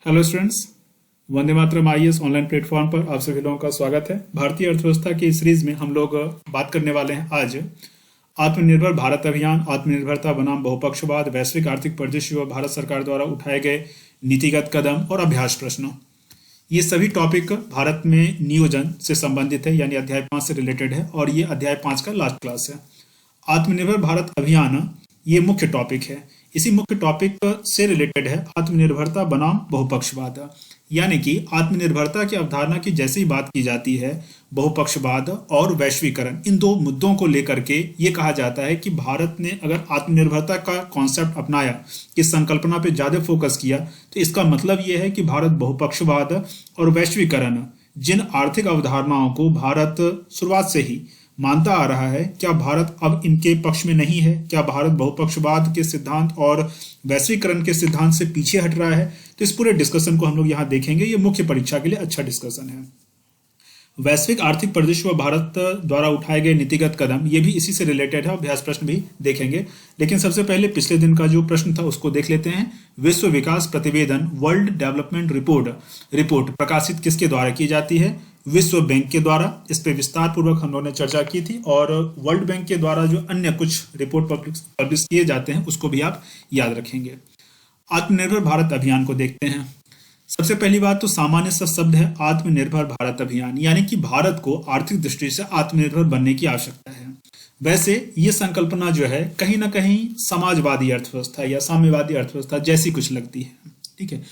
Hello students. Vande Mataram IAS online platform पर आप सभी लोगों का स्वागत है। भारतीय अर्थव्यवस्था की इस सीरीज में हम लोग बात करने वाले हैं आज आत्मनिर्भर भारत अभियान, आत्मनिर्भरता बनाम बहुपक्षवाद, वैश्विक आर्थिक परिदृश्य व भारत सरकार द्वारा उठाए गए नीतिगत कदम और अभ्यास प्रश्नों। ये सभी टॉपिक भारत में नियोजन से संबंधित है, यानी अध्याय 5 से रिलेटेड है और ये अध्याय 5 का लास्ट क्लास है। आत्मनिर्भर भारत अभियान ये मुख्य टॉपिक है। इसी मुख्य टॉपिक से रिलेटेड है आत्मनिर्भरता बनाम बहुपक्षवाद, यानी कि आत्मनिर्भरता की अवधारणा की जैसे ही बात की जाती है, बहुपक्षवाद और वैश्वीकरण, इन दो मुद्दों को लेकर के ये कहा जाता है कि भारत ने अगर आत्मनिर्भरता का कॉन्सेप्ट अपनाया, इस संकल्पना पे ज्यादा फोकस किया, तो इसका मतलब ये है कि भारत बहुपक्षवाद और वैश्वीकरण, जिन आर्थिक अवधारणाओं को भारत शुरुआत से ही मानता आ रहा है, क्या भारत अब इनके पक्ष में नहीं है? क्या भारत बहुपक्षवाद के सिद्धांत और वैश्वीकरण के सिद्धांत से पीछे हट रहा है? तो इस पूरे डिस्कशन को हम लोग यहाँ देखेंगे। ये मुख्य परीक्षा के लिए अच्छा डिस्कशन है। वैश्विक आर्थिक परिदृश्य व भारत द्वारा उठाए गए नीतिगत कदम, ये भी इसी से रिलेटेड है। अभ्यास प्रश्न भी देखेंगे, लेकिन सबसे पहले पिछले दिन का जो प्रश्न था उसको देख लेते हैं। विश्व विकास प्रतिवेदन, वर्ल्ड डेवलपमेंट रिपोर्ट प्रकाशित किसके द्वारा की जाती है? विश्व बैंक के द्वारा। इस पे विस्तार पूर्वक हम लोगों ने चर्चा की थी। और वर्ल्ड बैंक के द्वारा जो अन्य कुछ रिपोर्ट पब्लिश किए जाते हैं उसको भी आप याद रखेंगे। आत्मनिर्भर भारत अभियान को देखते हैं। सबसे पहली बात तो सामान्य सा शब्द है आत्मनिर्भर भारत अभियान, यानी कि भारत को आर्थिक दृष्टि से आत्मनिर्भर बनने की आवश्यकता है। वैसे ये संकल्पना जो है कहीं ना कहीं समाजवादी अर्थव्यवस्था या साम्यवादी अर्थव्यवस्था जैसी कुछ लगती है। ठीक है,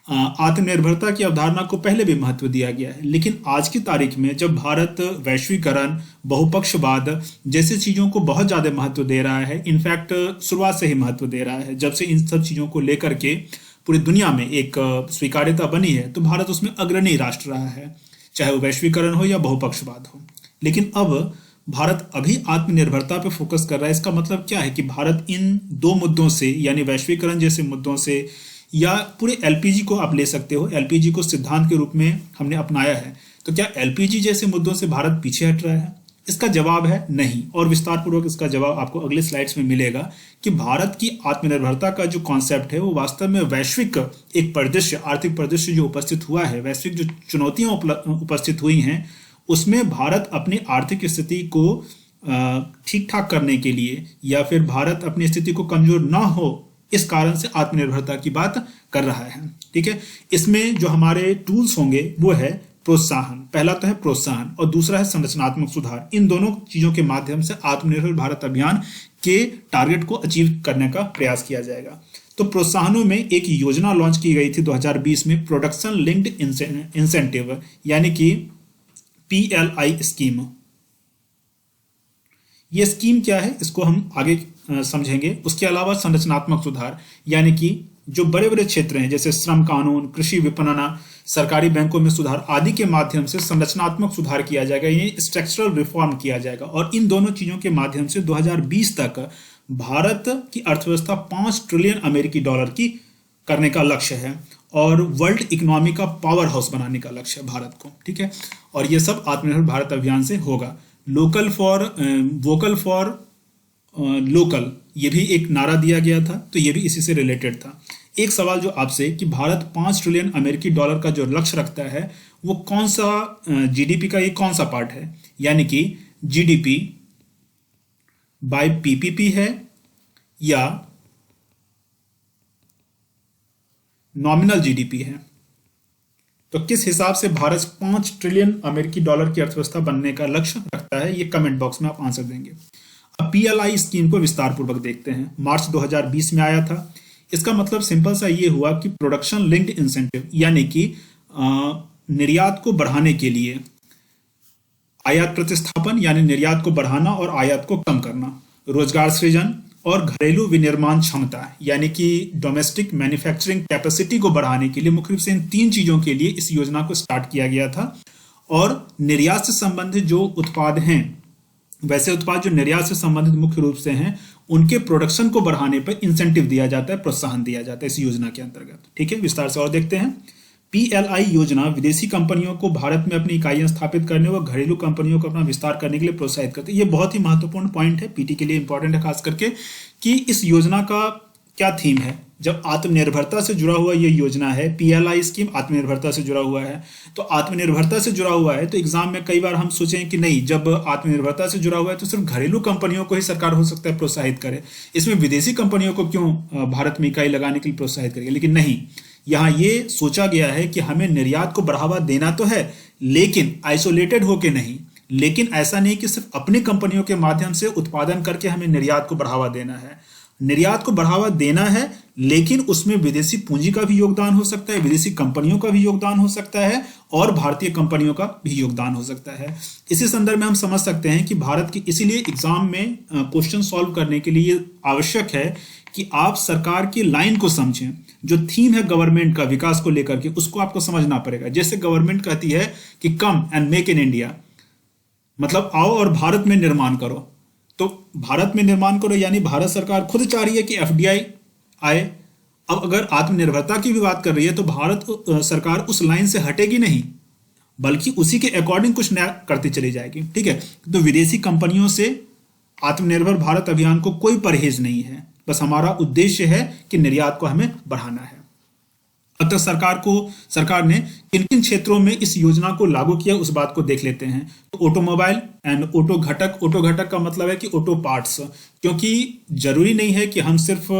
आत्मनिर्भरता की अवधारणा को पहले भी महत्व दिया गया है, लेकिन आज की तारीख में जब भारत वैश्वीकरण, बहुपक्षवाद जैसी चीजों को बहुत ज्यादा महत्व दे रहा है, इनफैक्ट शुरुआत से ही महत्व दे रहा है, जब से इन सब चीजों को लेकर के पूरी दुनिया में एक स्वीकार्यता बनी है, तो भारत उसमें अग्रणी राष्ट्र रहा है, चाहे वो वैश्वीकरण हो या बहुपक्षवाद हो। लेकिन अब भारत अभी आत्मनिर्भरता पे फोकस कर रहा है। इसका मतलब क्या है कि भारत इन दो मुद्दों से, यानी वैश्वीकरण जैसे मुद्दों से, या पूरे एलपीजी को आप ले सकते हो, एलपीजी को सिद्धांत के रूप में हमने अपनाया है, तो क्या एलपीजी जैसे मुद्दों से भारत पीछे हट रहा है? इसका जवाब है नहीं, और विस्तार पूर्वक इसका जवाब आपको अगले स्लाइड्स में मिलेगा कि भारत की आत्मनिर्भरता का जो कॉन्सेप्ट है वो वास्तव में वैश्विक एक परिदृश्य, आर्थिक परिदृश्य जो उपस्थित हुआ है, वैश्विक जो चुनौतियां उपस्थित हुई हैं, उसमें भारत अपनी आर्थिक स्थिति को ठीक ठाक करने के लिए, या फिर भारत अपनी स्थिति को कमजोर ना हो, इस कारण से आत्मनिर्भरता की बात कर रहा है। ठीक है, इसमें जो हमारे टूल्स होंगे वो है प्रोत्साहन। पहला तो है प्रोत्साहन और दूसरा है संरचनात्मक सुधार। इन दोनों चीजों के माध्यम से आत्मनिर्भर भारत अभियान के टारगेट को अचीव करने का प्रयास किया जाएगा। तो प्रोत्साहनों में एक योजना लॉन्च की गई थी 2020 में, प्रोडक्शन लिंक्ड इंसेंटिव, यानी कि PLI स्कीम। ये स्कीम क्या है इसको हम आगे समझेंगे। उसके अलावा संरचनात्मक सुधार, यानी कि जो बड़े बड़े क्षेत्र हैं जैसे श्रम कानून, कृषि विपणन, सरकारी बैंकों में सुधार आदि के माध्यम से संरचनात्मक सुधार किया जाएगा, ये स्ट्रक्चरल रिफॉर्म किया जाएगा। और इन दोनों चीजों के माध्यम से 2020 तक भारत की अर्थव्यवस्था 5 ट्रिलियन अमेरिकी डॉलर की करने का लक्ष्य है और वर्ल्ड इकोनॉमी का पावर हाउस बनाने का लक्ष्य है भारत को। ठीक है, और ये सब आत्मनिर्भर भारत अभियान से होगा। वोकल फॉर लोकल, ये भी एक नारा दिया गया था, तो ये भी इसी से रिलेटेड था। एक सवाल जो आपसे कि भारत 5 ट्रिलियन अमेरिकी डॉलर का जो लक्ष्य रखता है वो कौन सा जीडीपी का ये कौन सा पार्ट है, यानी कि जीडीपी बाय पीपीपी है या नॉमिनल जीडीपी है? तो किस हिसाब से भारत 5 ट्रिलियन अमेरिकी डॉलर की अर्थव्यवस्था बनने का लक्ष्य रखता है, ये कमेंट बॉक्स में आप आंसर देंगे। अब PLI स्कीम को विस्तार पूर्वक देखते हैं। मार्च 2020 में आया था। इसका मतलब सिंपल सा ये हुआ कि प्रोडक्शन लिंक्ड इंसेंटिव, यानी कि निर्यात को बढ़ाने के लिए आयात प्रतिस्थापन, यानी निर्यात को बढ़ाना और आयात को कम करना, रोजगार सृजन और घरेलू विनिर्माण क्षमता, यानी कि डोमेस्टिक मैन्युफैक्चरिंग कैपेसिटी को बढ़ाने के लिए, मुख्य रूप से इन 3 चीजों के लिए इस योजना को स्टार्ट किया गया था। और निर्यात से संबंधित जो उत्पाद हैं, वैसे उत्पाद जो निर्यात से संबंधित मुख्य रूप से हैं, उनके प्रोडक्शन को बढ़ाने पर इंसेंटिव दिया जाता है, प्रोत्साहन दिया जाता है इस योजना के अंतर्गत। ठीक है, विस्तार से और देखते हैं। PLI योजना विदेशी कंपनियों को भारत में अपनी इकाइयां स्थापित करने व घरेलू कंपनियों को अपना विस्तार करने के लिए प्रोत्साहित करती है। ये बहुत ही महत्वपूर्ण पॉइंट है, पीटी के लिए इंपॉर्टेंट है खास करके, कि इस योजना का क्या थीम है। जब आत्मनिर्भरता से जुड़ा हुआ ये योजना है, पीएलआई स्कीम आत्मनिर्भरता से जुड़ा हुआ है, तो आत्मनिर्भरता से जुड़ा हुआ है तो एग्जाम में कई बार हम सोचें कि नहीं, जब आत्मनिर्भरता से जुड़ा हुआ है तो सिर्फ घरेलू कंपनियों को ही सरकार हो सकता है प्रोत्साहित करे, इसमें विदेशी कंपनियों को क्यों भारत में इकाई लगाने के लिए प्रोत्साहित करेगी। लेकिन नहीं, यहाँ ये सोचा गया है कि हमें निर्यात को बढ़ावा देना तो है, लेकिन आइसोलेटेड होके नहीं, लेकिन ऐसा नहीं कि सिर्फ अपनी कंपनियों के माध्यम से उत्पादन करके हमें निर्यात को बढ़ावा देना है। निर्यात को बढ़ावा देना है, लेकिन उसमें विदेशी पूंजी का भी योगदान हो सकता है, विदेशी कंपनियों का भी योगदान हो सकता है और भारतीय कंपनियों का भी योगदान हो सकता है। इसी संदर्भ में हम समझ सकते हैं कि भारत की, इसीलिए एग्जाम में क्वेश्चन सॉल्व करने के लिए आवश्यक है कि आप सरकार की लाइन को समझें। जो थीम है गवर्नमेंट का विकास को लेकर के, उसको आपको समझना पड़ेगा। जैसे गवर्नमेंट कहती है कि come and make in India, मतलब आओ और भारत में निर्माण करो, तो भारत में निर्माण करो यानी भारत सरकार खुद चाह रही है कि एफडीआई आए। अब अगर आत्मनिर्भरता की भी बात कर रही है तो भारत सरकार उस लाइन से हटेगी नहीं, बल्कि उसी के अकॉर्डिंग कुछ नया करती चली जाएगी। ठीक है, तो विदेशी कंपनियों से आत्मनिर्भर भारत अभियान को कोई परहेज नहीं है, बस हमारा उद्देश्य है कि निर्यात को हमें बढ़ाना है। अब तक सरकार ने किन किन क्षेत्रों में इस योजना को लागू किया उस बात को देख लेते हैं। तो ऑटोमोबाइल एंड ऑटो घटक का मतलब है कि ऑटो पार्ट्स, क्योंकि जरूरी नहीं है कि हम सिर्फ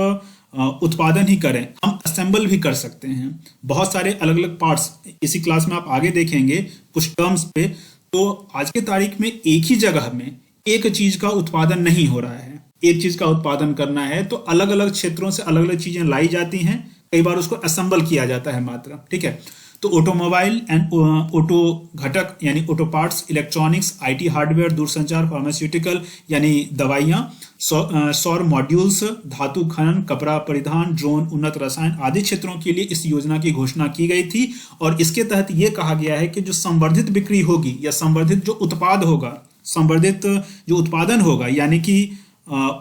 उत्पादन ही करें, हम असेंबल भी कर सकते हैं बहुत सारे अलग अलग पार्ट्स। इसी क्लास में आप आगे देखेंगे कुछ टर्म्स पे। तो आज के तारीख में एक ही जगह में एक चीज का उत्पादन नहीं हो रहा है। एक चीज का उत्पादन करना है तो अलग अलग क्षेत्रों से अलग अलग चीजें लाई जाती हैं, कई बार उसको असेंबल किया जाता है मात्र। ठीक है, तो ऑटोमोबाइल एंड ऑटो घटक यानी auto parts, electronics, IT hardware, दूरसंचार, फार्मास्यूटिकल यानी दवाइयां, सौर मॉड्यूल्स, धातु खनन, कपड़ा परिधान, ड्रोन, उन्नत रसायन आदि क्षेत्रों के लिए इस योजना की घोषणा की गई थी। और इसके तहत यह कहा गया है कि जो संवर्धित बिक्री होगी या संवर्धित जो उत्पाद होगा, संवर्धित जो उत्पादन होगा, यानी कि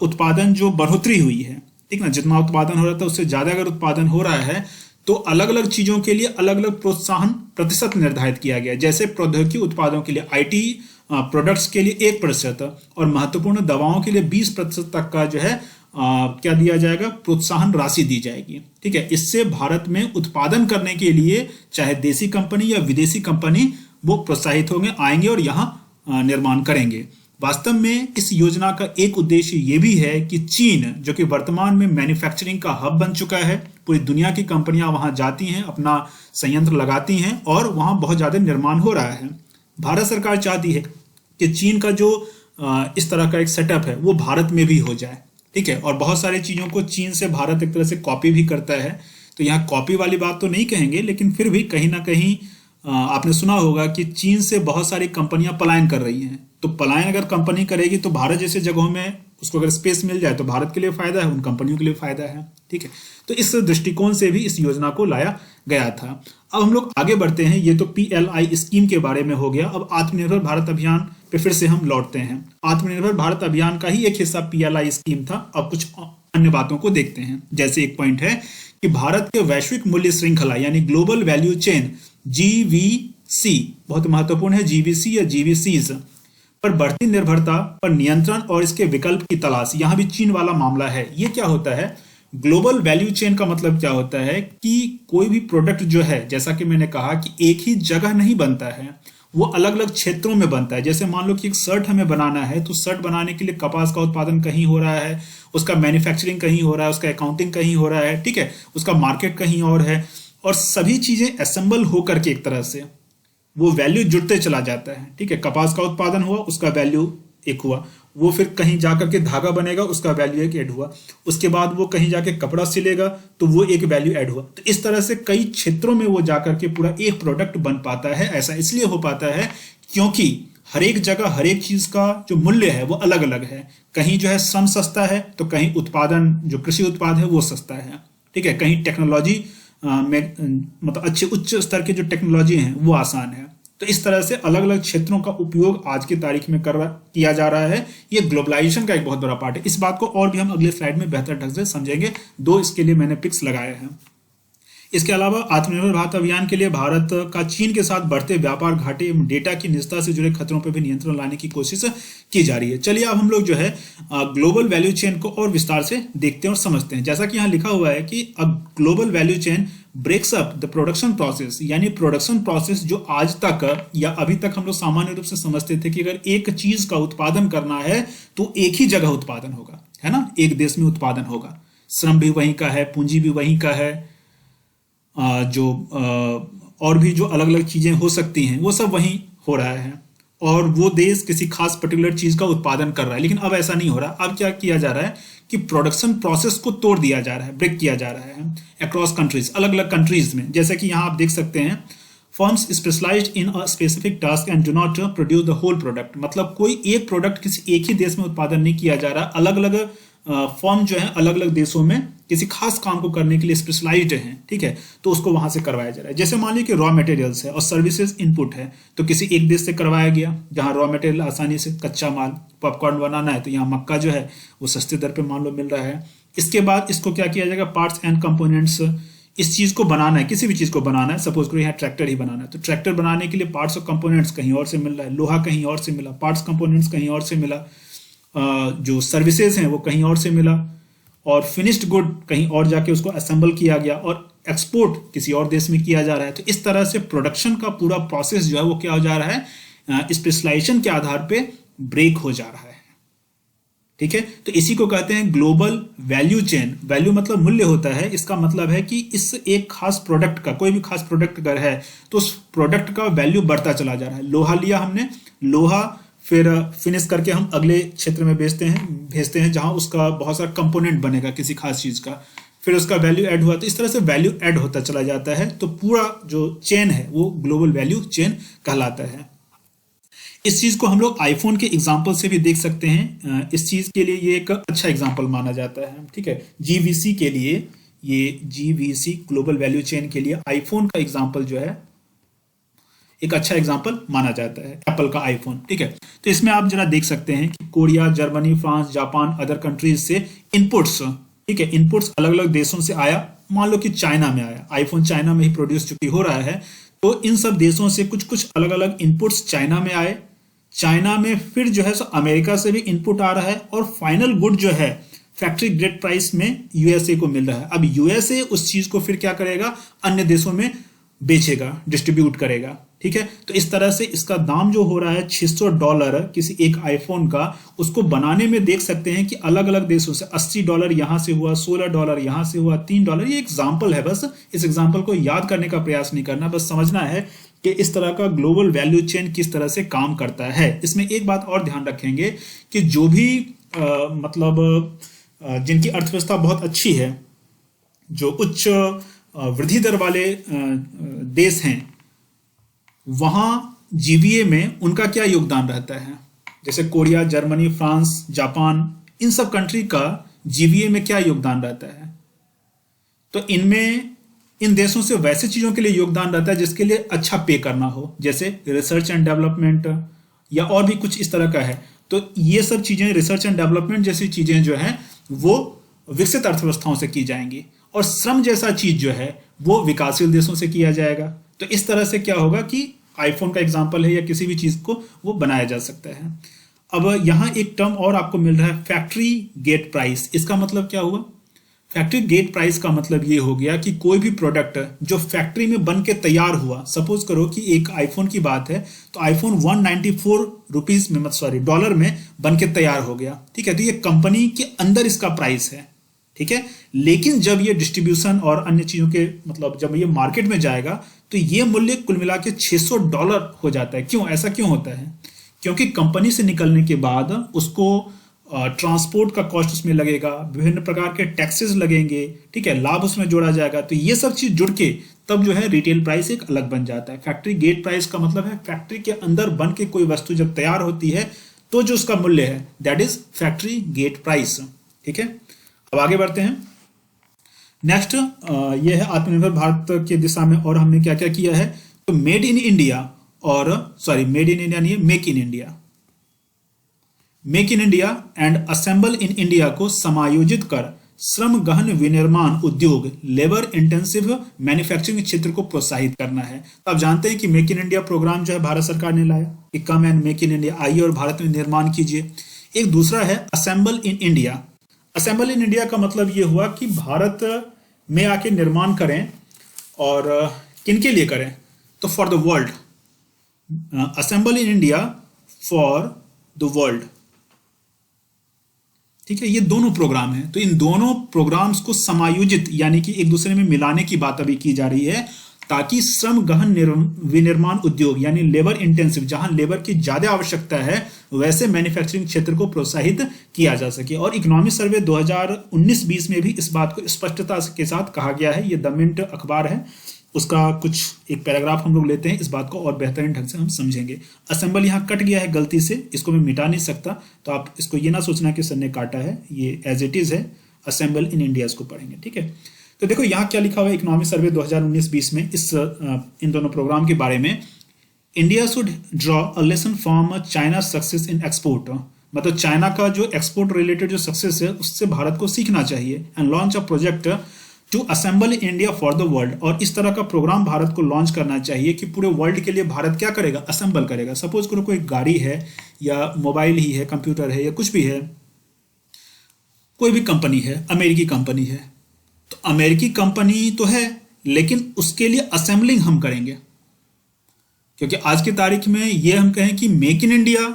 उत्पादन जो बढ़ोतरी हुई है, ठीक ना, जितना उत्पादन हो रहा था उससे ज्यादा अगर उत्पादन हो रहा है तो अलग अलग चीजों के लिए अलग अलग प्रोत्साहन प्रतिशत निर्धारित किया गया। जैसे प्रौद्योगिकी उत्पादों के लिए, आईटी प्रोडक्ट्स के लिए 1% और महत्वपूर्ण दवाओं के लिए 20% तक का जो है क्या दिया जाएगा, प्रोत्साहन राशि दी जाएगी। ठीक है, इससे भारत में उत्पादन करने के लिए चाहे देसी कंपनी या विदेशी कंपनी वो प्रोत्साहित होंगे, आएंगे और यहाँ निर्माण करेंगे। वास्तव में इस योजना का एक उद्देश्य ये भी है कि चीन, जो कि वर्तमान में मैन्युफैक्चरिंग का हब बन चुका है, पूरी दुनिया की कंपनियां वहां जाती हैं, अपना संयंत्र लगाती हैं और वहां बहुत ज्यादा निर्माण हो रहा है। भारत सरकार चाहती है कि चीन का जो इस तरह का एक सेटअप है वो भारत में भी हो जाए। ठीक है, और बहुत सारी चीजों को चीन से भारत एक तरह से कॉपी भी करता है। तो यहाँ कॉपी वाली बात तो नहीं कहेंगे, लेकिन फिर भी कहीं ना कहीं आपने सुना होगा कि चीन से बहुत सारी कंपनियां पलायन कर रही हैं। तो पलायन अगर कंपनी करेगी तो भारत जैसे जगहों में उसको अगर स्पेस मिल जाए तो भारत के लिए फायदा है, उन कंपनियों के लिए फायदा है। ठीक है, तो इस दृष्टिकोण से भी इस योजना को लाया गया था। अब हम लोग आगे बढ़ते हैं। ये तो पीएलआई स्कीम के बारे में हो गया। अब आत्मनिर्भर भारत अभियान पे फिर से हम लौटते हैं। आत्मनिर्भर भारत अभियान का ही एक हिस्सा पीएलआई स्कीम था। अब कुछ अन्य बातों को देखते हैं। जैसे एक पॉइंट है कि भारत के वैश्विक मूल्य श्रृंखला यानी ग्लोबल वैल्यू चेन जीवीसी, बहुत महत्वपूर्ण है, जीवीसी या जीवीसीज पर बढ़ती निर्भरता पर नियंत्रण और इसके विकल्प की तलाश। यहां भी चीन वाला मामला है। ये क्या होता है, ग्लोबल वैल्यू चेन का मतलब क्या होता है कि कोई भी प्रोडक्ट जो है, जैसा कि मैंने कहा कि एक ही जगह नहीं बनता है, वो अलग अलग क्षेत्रों में बनता है। जैसे मान लो कि एक शर्ट हमें बनाना है तो शर्ट बनाने के लिए कपास का उत्पादन कहीं हो रहा है, उसका मैन्युफैक्चरिंग कहीं हो रहा है, उसका अकाउंटिंग कहीं हो रहा है, ठीक है, उसका मार्केट कहीं और है, और सभी चीजें असेंबल होकर के एक तरह से वो वैल्यू जुड़ते चला जाता है। ठीक है, कपास का उत्पादन हुआ, उसका वैल्यू एक हुआ, वो फिर कहीं जाकर के धागा बनेगा, उसका वैल्यू एक ऐड हुआ, उसके बाद वो कहीं जाके कपड़ा सिलेगा तो वो एक वैल्यू ऐड हुआ। तो इस तरह से कई क्षेत्रों में वो जाकर के पूरा एक प्रोडक्ट बन पाता है। ऐसा इसलिए हो पाता है क्योंकि हर एक जगह हर एक चीज का जो मूल्य है वो अलग अलग है। कहीं जो है श्रम सस्ता है तो कहीं उत्पादन जो कृषि उत्पाद है वो सस्ता है। ठीक है, कहीं टेक्नोलॉजी में मतलब अच्छे उच्च स्तर की जो टेक्नोलॉजी है वो आसान है। तो इस तरह से अलग अलग क्षेत्रों का उपयोग आज की तारीख में किया जा रहा है। ये ग्लोबलाइजेशन का एक बहुत बड़ा पार्ट है। इस बात को और भी हम अगले स्लाइड में बेहतर ढंग से समझेंगे। दो इसके लिए मैंने पिक्स लगाए हैं। इसके अलावा आत्मनिर्भर भारत अभियान के लिए भारत का चीन के साथ बढ़ते व्यापार घाटे एवं डेटा की निजता से जुड़े खतरों पर भी नियंत्रण लाने की कोशिश की जा रही है। चलिए अब हम लोग जो है ग्लोबल वैल्यू चेन को और विस्तार से देखते हैं और समझते हैं। जैसा कि यहाँ लिखा हुआ है कि a global value chain breaks up the production process, यानी प्रोडक्शन प्रोसेस जो आज तक या अभी तक हम लोग सामान्य रूप से समझते थे कि अगर एक चीज का उत्पादन करना है तो एक ही जगह उत्पादन होगा, है ना, एक देश में उत्पादन होगा, श्रम भी वहीं का है, पूंजी भी वहीं का है, और भी जो अलग अलग चीजें हो सकती हैं वो सब वहीं हो रहा है और वो देश किसी खास पर्टिकुलर चीज का उत्पादन कर रहा है। लेकिन अब ऐसा नहीं हो रहा। अब क्या किया जा रहा है कि प्रोडक्शन प्रोसेस को तोड़ दिया जा रहा है, ब्रेक किया जा रहा है अक्रॉस कंट्रीज, अलग अलग कंट्रीज में। जैसे कि यहाँ आप देख सकते हैं, firms specialised in a specific task and do not produce the whole product. मतलब कोई एक प्रोडक्ट किसी एक ही देश में उत्पादन नहीं किया जा रहा, अलग अलग फर्म जो है अलग अलग देशों में किसी खास काम को करने के लिए स्पेशलाइज्ड हैं, ठीक है, तो उसको वहां से करवाया जा रहा है। जैसे मान लीजिए कि रॉ मटेरियल्स है और सर्विसेज इनपुट है, तो किसी एक देश से करवाया गया जहां रॉ मटेरियल आसानी से, कच्चा माल पॉपकॉर्न बनाना है तो यहाँ मक्का जो है वो सस्ते दर पे मान लो मिल रहा है। इसके बाद इसको क्या किया जाएगा, पार्ट्स एंड कंपोनेंट्स, इस चीज को बनाना है, किसी भी चीज को बनाना है, सपोज करो यहाँ ट्रैक्टर ही बनाना है तो ट्रैक्टर बनाने के लिए पार्ट्स और कंपोनेंट्स कहीं और से मिल रहा है, लोहा कहीं और से मिला, पार्ट्स कंपोनेंट्स कहीं और से मिला, जो सर्विसेज हैं वो कहीं और से मिला, और फिनिश्ड गुड कहीं और जाके उसको असेंबल किया गया और एक्सपोर्ट किसी और देश में किया जा रहा है। तो इस तरह से प्रोडक्शन का पूरा प्रोसेस जो है वो क्या हो जा रहा है, स्पेशलाइजेशन के आधार पे ब्रेक हो जा रहा है, ठीक है। तो इसी को कहते हैं ग्लोबल वैल्यू चेन। वैल्यू मतलब मूल्य होता है, इसका मतलब है कि इस एक खास प्रोडक्ट का, कोई भी खास प्रोडक्ट अगर है तो उस प्रोडक्ट का वैल्यू बढ़ता चला जा रहा है। लोहा लिया हमने, लोहा फिर फिनिश करके हम अगले क्षेत्र में भेजते हैं जहां उसका बहुत सारा कंपोनेंट बनेगा किसी खास चीज का, फिर उसका वैल्यू ऐड हुआ, तो इस तरह से वैल्यू ऐड होता चला जाता है। तो पूरा जो चेन है वो ग्लोबल वैल्यू चेन कहलाता है। इस चीज को हम लोग आईफोन के एग्जाम्पल से भी देख सकते हैं। इस चीज के लिए ये एक अच्छा एग्जाम्पल माना जाता है, ठीक है। जीवीसी के लिए, ये जीवीसी ग्लोबल वैल्यू चेन के लिए आईफोन का एग्जाम्पल जो है एक अच्छा एग्जाम्पल माना जाता है, एप्पल का आईफोन, ठीक है। तो इसमें आप जरा देख सकते हैं कि Korea, Germany, France, Japan, other countries से इनपुट्स, ठीक है, इनपुट्स अलग अलग देशों से आया। मान लो कि चाइना में आया, आईफोन चाइना में ही प्रोड्यूस चूंकि हो रहा है, तो इन सब देशों से कुछ कुछ अलग अलग इनपुट्स चाइना में आए। चाइना में फिर जो है सो अमेरिका से भी इनपुट आ रहा है और फाइनल गुड जो है फैक्ट्री ग्रेड प्राइस में यूएसए को मिल रहा है। अब यूएसए उस चीज को फिर क्या करेगा, अन्य देशों में बेचेगा, डिस्ट्रीब्यूट करेगा, ठीक है। तो इस तरह से इसका दाम जो हो रहा है $600 किसी एक आईफोन का, उसको बनाने में देख सकते हैं कि अलग अलग देशों से $80 यहां से हुआ, $16 यहां से हुआ, $3। ये एग्जाम्पल है, बस इस एग्जाम्पल को याद करने का प्रयास नहीं करना, बस समझना है कि इस तरह का ग्लोबल वैल्यू चेन किस तरह से काम करता है। इसमें एक बात और ध्यान रखेंगे कि जो भी जिनकी अर्थव्यवस्था बहुत अच्छी है, जो उच्च वृद्धि दर वाले देश हैं, वहां जीवीए में उनका क्या योगदान रहता है। जैसे कोरिया, जर्मनी, फ्रांस, जापान, इन सब कंट्री का जीवीए में क्या योगदान रहता है। तो इनमें इन देशों से वैसे चीजों के लिए योगदान रहता है जिसके लिए अच्छा पे करना हो, जैसे रिसर्च एंड डेवलपमेंट या और भी कुछ इस तरह का है। तो ये सब चीजें, रिसर्च एंड डेवलपमेंट जैसी चीजें जो है वो विकसित अर्थव्यवस्थाओं से की जाएंगी और श्रम जैसा चीज जो है वो विकासशील देशों से किया जाएगा। तो इस तरह से क्या होगा कि आईफोन का एग्जांपल है या किसी भी चीज को वो बनाया जा सकता है। अब यहां एक टर्म और आपको मिल रहा है, फैक्ट्री गेट प्राइस। इसका मतलब क्या हुआ, फैक्ट्री गेट प्राइस का मतलब ये हो गया कि कोई भी प्रोडक्ट जो फैक्ट्री में बन के तैयार हुआ, सपोज करो कि एक आईफोन की बात है तो आईफोन 194 रुपीज में, डॉलर में बन के तैयार हो गया, ठीक है। तो ये कंपनी के अंदर इसका प्राइस है, ठीक है। लेकिन जब ये डिस्ट्रीब्यूशन और अन्य चीजों के जब ये मार्केट में जाएगा तो ये मूल्य कुल मिला के $600 हो जाता है। क्यों, ऐसा क्यों होता है? क्योंकि कंपनी से निकलने के बाद उसको ट्रांसपोर्ट का कॉस्ट उसमें लगेगा, विभिन्न प्रकार के टैक्सेस लगेंगे, ठीक है, लाभ उसमें जोड़ा जाएगा। तो ये सब चीज जुड़ के तब जो है रिटेल प्राइस एक अलग बन जाता है। फैक्ट्री गेट प्राइस का मतलब है फैक्ट्री के अंदर बन के कोई वस्तु जब तैयार होती है तो जो उसका मूल्य है that is factory gate price, ठीक है। अब आगे बढ़ते हैं। नेक्स्ट ये है आत्मनिर्भर भारत की दिशा में और हमने क्या क्या किया है। तो made in India made in India नहीं, make in India, make in India and assemble in India को समायोजित कर श्रम गहन विनिर्माण उद्योग, लेबर इंटेंसिव मैन्युफैक्चरिंग क्षेत्र को प्रोत्साहित करना है। तो आप जानते हैं कि मेक इन इंडिया प्रोग्राम जो है भारत सरकार ने लाया कि come and make in India, आइए और भारत में निर्माण कीजिए। एक दूसरा है assemble in India. Assemble in India का मतलब ये हुआ कि भारत में आके निर्माण करें, और किनके लिए करें, तो for the world, assemble in India for the world. ठीक है, ये दोनों प्रोग्राम हैं। तो इन दोनों प्रोग्राम्स को समायोजित यानी कि एक दूसरे में मिलाने की बात अभी की जा रही है, ताकि श्रम गहन विनिर्माण उद्योग यानी लेबर इंटेंसिव, जहां लेबर की ज्यादा आवश्यकता है, वैसे मैन्युफैक्चरिंग क्षेत्र को प्रोत्साहित किया जा सके। और इकोनॉमी सर्वे 2019-20 में भी इस बात को स्पष्टता के साथ कहा गया है। ये द मिंट अखबार है, उसका कुछ एक पैराग्राफ हम लोग लेते हैं, इस बात को और बेहतरीन ढंग से हम समझेंगे। असेंबल यहाँ कट गया है गलती से, इसको मैं मिटा नहीं सकता, तो आप इसको ये ना सोचना कि सर ने काटा है, ये एज इट इज है। असेंबल इन इंडिया इसको पढ़ेंगे, ठीक है। तो देखो यहाँ क्या लिखा हुआ है इकोनॉमिक सर्वे 2019-20 में इन दोनों प्रोग्राम के बारे में। India should draw a lesson from China success in export, मतलब चाइना का जो एक्सपोर्ट रिलेटेड जो सक्सेस है उससे भारत को सीखना चाहिए। And launch a project to assemble India for the world, और इस तरह का प्रोग्राम भारत को लॉन्च करना चाहिए कि पूरे वर्ल्ड के लिए भारत क्या करेगा, असेंबल करेगा। सपोज करो कोई गाड़ी है या मोबाइल ही है, कंप्यूटर है या कुछ भी है, कोई भी कंपनी है, अमेरिकी कंपनी है, तो अमेरिकी कंपनी तो है लेकिन उसके लिए असेंबलिंग हम करेंगे। क्योंकि आज की तारीख में ये हम कहें कि मेक इन इंडिया,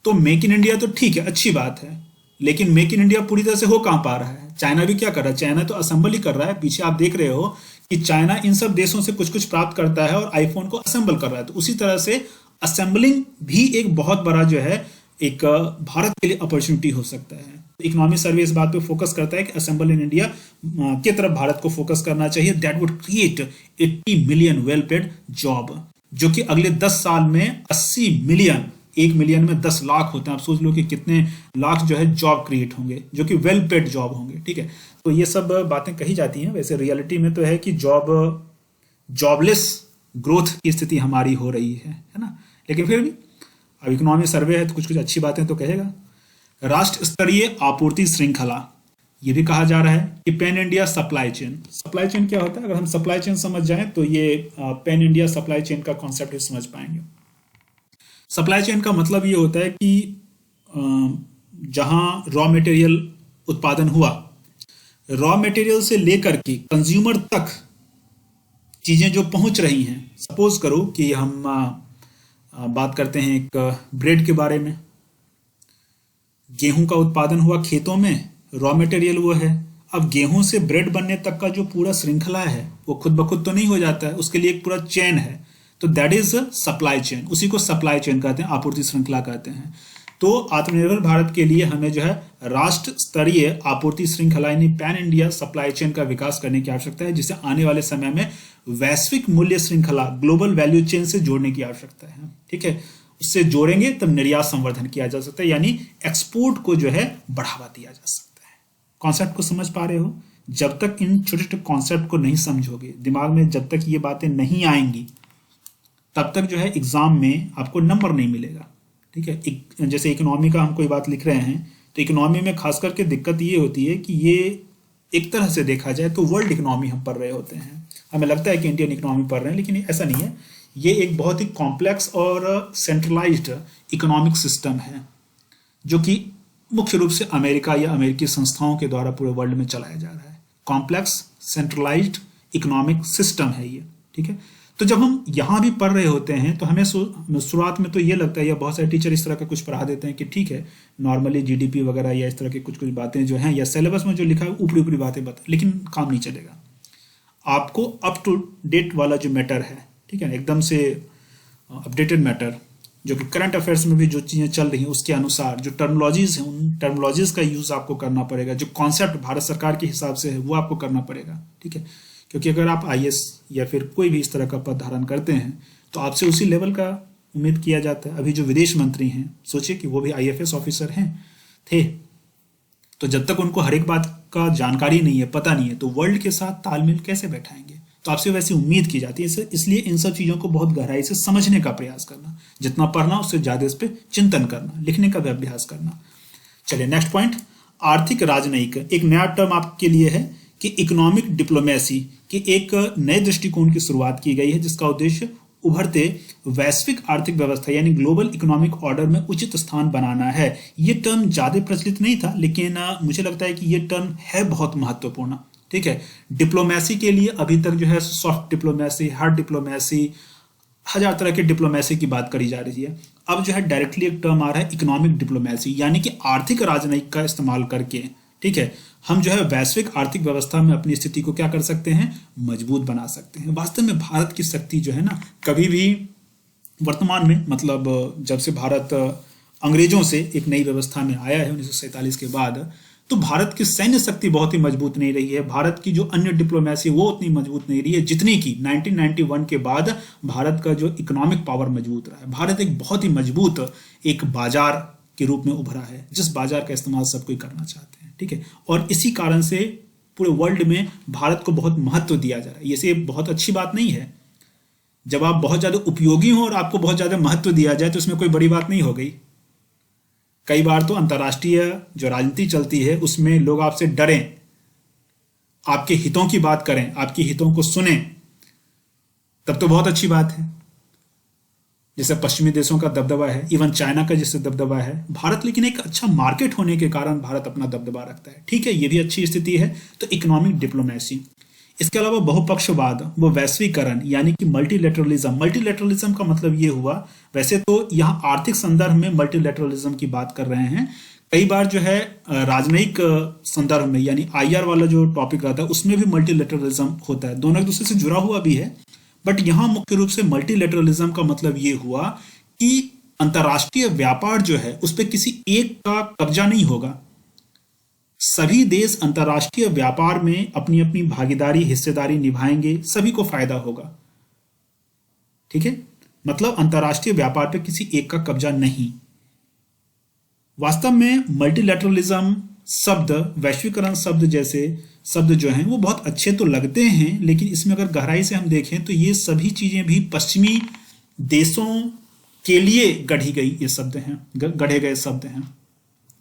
तो मेक इन इंडिया तो ठीक है, अच्छी बात है, लेकिन मेक इन इंडिया पूरी तरह से हो कहां पा रहा है। चाइना भी क्या कर रहा है, चाइना तो असेंबल ही कर रहा है। पीछे आप देख रहे हो कि चाइना इन सब देशों से कुछ कुछ प्राप्त करता है और आईफोन को असेंबल कर रहा है। तो उसी तरह से असेंबलिंग भी एक बहुत बड़ा जो है एक भारत के लिए अपॉर्चुनिटी हो सकता है। इकोनॉमिक सर्वे इस बात पे फोकस करता है कि असेंबल इन इंडिया की तरफ भारत को फोकस करना चाहिए। That would create 80 million well paid job, जो कि अगले 10 साल में 80 मिलियन, 1 मिलियन में 10 लाख होते हैं। आप सोच लो कि कितने लाख जो है जॉब क्रिएट होंगे, जो कि वेल पेड जॉब होंगे, ठीक है। तो ये सब बातें कही जाती हैं, वैसे रियलिटी में तो है कि जॉबलेस ग्रोथ की स्थिति हमारी हो रही है ना। लेकिन फिर भी अब इकोनॉमिक सर्वे है तो कुछ कुछ अच्छी बातें तो कहेगा। राष्ट्र स्तरीय आपूर्ति श्रृंखला, ये भी कहा जा रहा है कि pan India supply chain. Supply chain क्या होता है, अगर हम सप्लाई चेन समझ जाएं तो ये पैन इंडिया सप्लाई चेन का कॉन्सेप्ट समझ पाएंगे। सप्लाई चेन का मतलब ये होता है कि जहां रॉ मटेरियल उत्पादन हुआ, रॉ मटेरियल से लेकर के कंज्यूमर तक चीजें जो पहुंच रही हैं। सपोज करो कि हम बात करते हैं एक ब्रेड के बारे में। गेहूं का उत्पादन हुआ खेतों में, रॉ मटेरियल वो है। अब गेहूं से ब्रेड बनने तक का जो पूरा श्रृंखला है वो खुद ब खुद तो नहीं हो जाता है, उसके लिए एक पूरा चेन है। तो दैट इज सप्लाई चेन, उसी को सप्लाई चेन कहते हैं, आपूर्ति श्रृंखला कहते हैं। तो आत्मनिर्भर भारत के लिए हमें जो है राष्ट्र स्तरीय आपूर्ति श्रृंखला यानी पैन इंडिया सप्लाई चेन का विकास करने की आवश्यकता है, जिसे आने वाले समय में वैश्विक मूल्य श्रृंखला ग्लोबल वैल्यू चेन से जोड़ने की आवश्यकता है, ठीक है। उससे जोड़ेंगे तब निर्यात संवर्धन किया जा सकता है, यानी एक्सपोर्ट को जो है बढ़ावा दिया जा सकता है। कॉन्सेप्ट को समझ पा रहे हो? जब तक इन छोटे छोटे कॉन्सेप्ट को नहीं समझोगे, दिमाग में जब तक ये बातें नहीं आएंगी, तब तक जो है एग्जाम में आपको नंबर नहीं मिलेगा, ठीक है। जैसे इकोनॉमी का हम कोई बात लिख रहे हैं, तो इकोनॉमी में खास करके दिक्कत ये होती है कि ये एक तरह से देखा जाए तो वर्ल्ड इकोनॉमी हम पढ़ रहे होते हैं। हमें लगता है कि इंडियन इकोनॉमी पढ़ रहे हैं, लेकिन ऐसा नहीं है। ये एक बहुत ही कॉम्प्लेक्स और सेंट्रलाइज्ड इकोनॉमिक सिस्टम है, जो कि मुख्य रूप से अमेरिका या अमेरिकी संस्थाओं के द्वारा पूरे वर्ल्ड में चलाया जा रहा है। कॉम्प्लेक्स सेंट्रलाइज्ड इकोनॉमिक सिस्टम है ये, ठीक है। तो जब हम यहाँ भी पढ़ रहे होते हैं तो हमें शुरुआत में तो ये लगता है, या बहुत सारे टीचर इस तरह का कुछ पढ़ा देते हैं कि ठीक है नॉर्मली जीडीपी वगैरह या इस तरह की कुछ कुछ बातें जो हैं या सिलेबस में जो लिखा है ऊपरी ऊपरी बातें बता, लेकिन काम नहीं चलेगा। आपको अप टू डेट वाला जो मैटर है, ठीक है, एकदम से अपडेटेड मैटर, जो कि करंट अफेयर्स में भी जो चीज़ें चल रही हैं उसके अनुसार जो टर्मोलॉजीज हैं, उन टर्मोलॉजीज का यूज़ आपको करना पड़ेगा। जो कॉन्सेप्ट भारत सरकार के हिसाब से है वो आपको करना पड़ेगा, ठीक है। क्योंकि अगर आप आईएएस या फिर कोई भी इस तरह का पद धारण करते हैं तो आपसे उसी लेवल का उम्मीद किया जाता है। अभी जो विदेश मंत्री हैं, सोचिए कि वो भी आईएफएस ऑफिसर थे, तो जब तक उनको हर एक बात का जानकारी नहीं है, पता नहीं है, तो वर्ल्ड के साथ तालमेल कैसे बैठाएंगे। तो आपसे वैसी उम्मीद की जाती है। इसलिए इन सब चीज़ों को बहुत गहराई से समझने का प्रयास करना, जितना पढ़ना उससे ज़्यादा इस पर चिंतन करना, लिखने का भी अभ्यास करना। चलिए नेक्स्ट पॉइंट, आर्थिक राजनयिक एक नया टर्म आपके लिए है कि इकोनॉमिक डिप्लोमेसी की एक नए दृष्टिकोण की शुरुआत की गई है, जिसका उद्देश्य उभरते वैश्विक आर्थिक व्यवस्था यानी ग्लोबल इकोनॉमिक ऑर्डर में उचित स्थान बनाना है। ये टर्म ज्यादा प्रचलित नहीं था, लेकिन मुझे लगता है कि ये टर्म है बहुत महत्वपूर्ण। ठीक है, डिप्लोमेसी के लिए अभी तक जो है सॉफ्ट डिप्लोमेसी, हार्ड डिप्लोमेसी, हजार तरह के डिप्लोमेसी की बात करी जा रही है। अब जो है डायरेक्टली एक टर्म आ रहा है इकोनॉमिक डिप्लोमेसी, यानी कि आर्थिक राजनयिक का इस्तेमाल करके, ठीक है, हम जो है वैश्विक आर्थिक व्यवस्था में अपनी स्थिति को क्या कर सकते हैं, मजबूत बना सकते हैं। वास्तव में भारत की शक्ति जो है ना, कभी भी वर्तमान में, मतलब जब से भारत अंग्रेजों से एक नई व्यवस्था में आया है 1947 के बाद, तो भारत की सैन्य शक्ति बहुत ही मजबूत नहीं रही है। भारत की जो अन्य डिप्लोमेसी वो उतनी मजबूत नहीं रही है जितनी की 1991 के बाद भारत का जो इकोनॉमिक पावर मजबूत रहा है। भारत एक बहुत ही मजबूत एक बाजार के रूप में उभरा है, जिस बाजार का इस्तेमाल सब कोई करना चाहते हैं। ठीक है, और इसी कारण से पूरे वर्ल्ड में भारत को बहुत महत्व दिया जा रहा है। ये बहुत अच्छी बात नहीं है। जब आप बहुत ज्यादा उपयोगी हो और आपको बहुत ज्यादा महत्व दिया जाए तो इसमें कोई बड़ी बात नहीं हो गई। कई बार तो अंतर्राष्ट्रीय जो राजनीति चलती है उसमें लोग आपसे डरें, आपके हितों की बात करें, आपके हितों को सुने, तब तो बहुत अच्छी बात है। जैसे पश्चिमी देशों का दबदबा है, इवन चाइना का जैसे दबदबा है, भारत लेकिन एक अच्छा मार्केट होने के कारण भारत अपना दबदबा रखता है। ठीक है, ये भी अच्छी स्थिति है। तो इकोनॉमिक डिप्लोमेसी, इसके अलावा बहुपक्षवाद, वो वैश्वीकरण यानी कि मल्टीलेटरलिज्म। मल्टीलेटरलिज्म का मतलब ये हुआ, वैसे तो यहाँ आर्थिक संदर्भ में मल्टीलेटरलिज्म की बात कर रहे हैं, कई बार जो है राजनयिक संदर्भ में यानी आईआर वाला जो टॉपिक रहता है उसमें भी मल्टीलेटरलिज्म होता है, दोनों एक दूसरे से जुड़ा हुआ भी है। बट यहां मुख्य रूप से मल्टीलेटरलिज्म का मतलब यह हुआ कि अंतरराष्ट्रीय व्यापार जो है उस पर किसी एक का कब्जा नहीं होगा। सभी देश अंतरराष्ट्रीय व्यापार में अपनी अपनी भागीदारी, हिस्सेदारी निभाएंगे, सभी को फायदा होगा। ठीक है, मतलब अंतरराष्ट्रीय व्यापार पे किसी एक का कब्जा नहीं। वास्तव में मल्टीलेटरलिज्म शब्द, वैश्वीकरण शब्द जैसे शब्द जो हैं वो बहुत अच्छे तो लगते हैं, लेकिन इसमें अगर गहराई से हम देखें तो ये सभी चीजें भी पश्चिमी देशों के लिए गढ़ी गई ये शब्द हैं, गढ़े गए शब्द हैं।